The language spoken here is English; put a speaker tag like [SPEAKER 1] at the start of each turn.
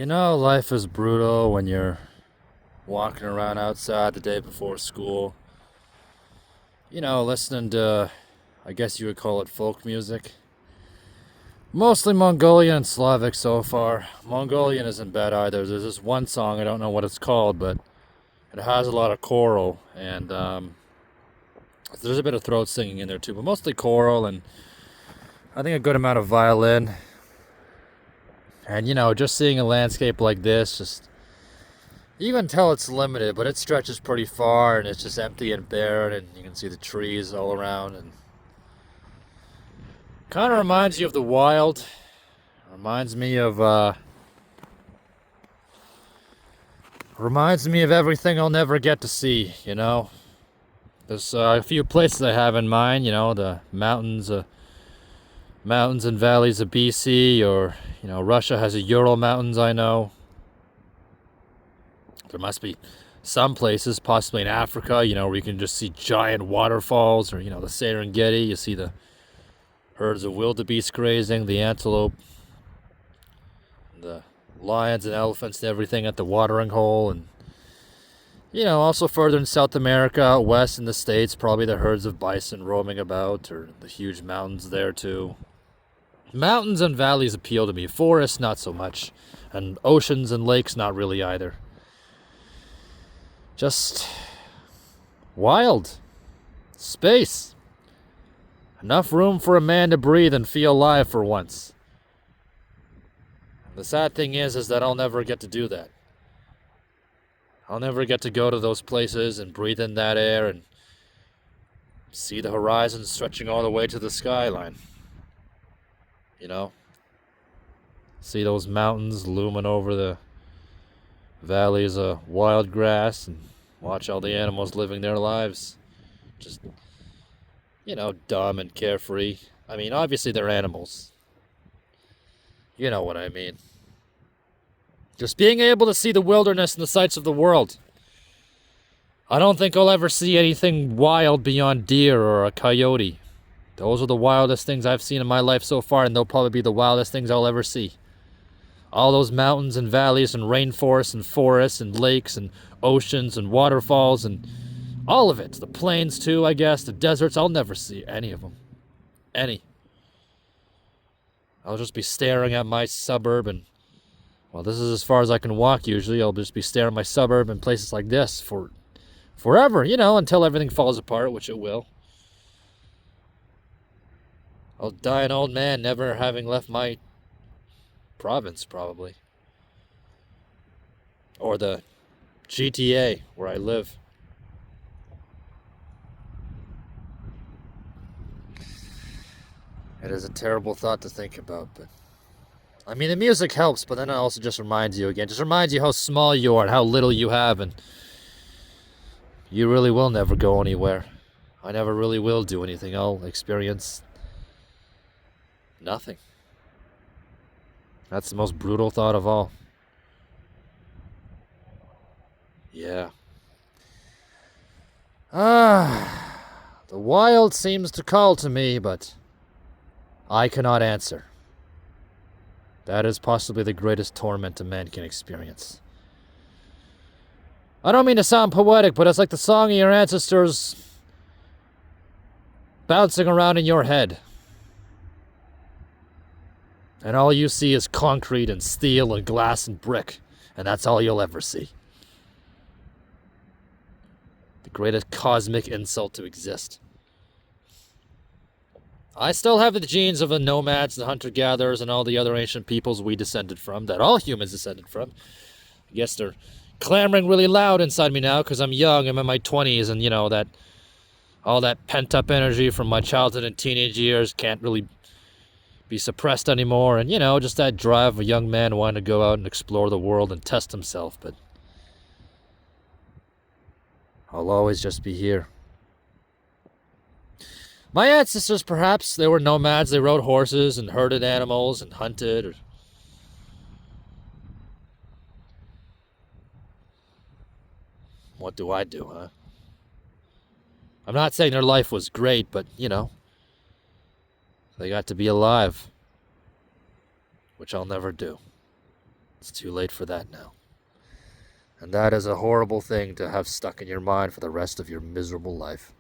[SPEAKER 1] Life is brutal when you're walking around outside the day before school. Listening to, I guess you would call it folk music. Mostly Mongolian and Slavic so far. Mongolian isn't bad either. There's this one song, I don't know what it's called, but it has a lot of choral, and there's a bit of throat singing in there too, but mostly choral, and I think a good amount of violin. And, just seeing a landscape like this, you can tell it's limited, but it stretches pretty far, and it's just empty and bare, and you can see the trees all around, and kind of reminds you of the wild. Reminds me of everything I'll never get to see. There's a few places I have in mind. The mountains and valleys of BC, or Russia has a Ural Mountains. I know there must be some places, possibly in Africa, where you can just see giant waterfalls, or the Serengeti. You see the herds of wildebeest grazing, the antelope, the lions and elephants and everything at the watering hole, and also further in South America, out west in the States, probably the herds of bison roaming about, or the huge mountains there too. Mountains and valleys appeal to me. Forests, not so much. And oceans and lakes, not really either. Just wild. Space. Enough room for a man to breathe and feel alive for once. The sad thing is that I'll never get to do that. I'll never get to go to those places and breathe in that air and see the horizon stretching all the way to the skyline. See those mountains looming over the valleys of wild grass, and watch all the animals living their lives. Just, dumb and carefree. I mean, obviously they're animals. You know what I mean. Just being able to see the wilderness and the sights of the world. I don't think I'll ever see anything wild beyond deer or a coyote. Those are the wildest things I've seen in my life so far, and they'll probably be the wildest things I'll ever see. All those mountains and valleys and rainforests and forests and lakes and oceans and waterfalls and all of it. The plains too, I guess. The deserts, I'll never see any of them. Any. I'll just be staring at my suburb, and, well, this is as far as I can walk usually. I'll just be staring at my suburb and places like this for forever, until everything falls apart, which it will. I'll die an old man, never having left my province, probably. Or the GTA, where I live. It is a terrible thought to think about, but I mean, the music helps, but then it also just reminds you how small you are and how little you have, and you really will never go anywhere. I never really will do anything. I'll experience nothing. That's the most brutal thought of all. Yeah. The wild seems to call to me, but I cannot answer. That is possibly the greatest torment a man can experience. I don't mean to sound poetic, but it's like the song of your ancestors bouncing around in your head. And all you see is concrete and steel and glass and brick, and that's all you'll ever see. The greatest cosmic insult to exist. I still have the genes of the nomads, the hunter-gatherers, and all the other ancient peoples we descended from, that all humans descended from. I guess they're clamoring really loud inside me now because I'm young, I'm in my 20s, and that all that pent-up energy from my childhood and teenage years can't really be suppressed anymore, and just that drive of a young man wanting to go out and explore the world and test himself. But I'll always just be here. My ancestors, perhaps, they were nomads. They rode horses and herded animals and hunted. What do I do, huh? I'm not saying their life was great, but, they got to be alive, which I'll never do. It's too late for that now. And that is a horrible thing to have stuck in your mind for the rest of your miserable life.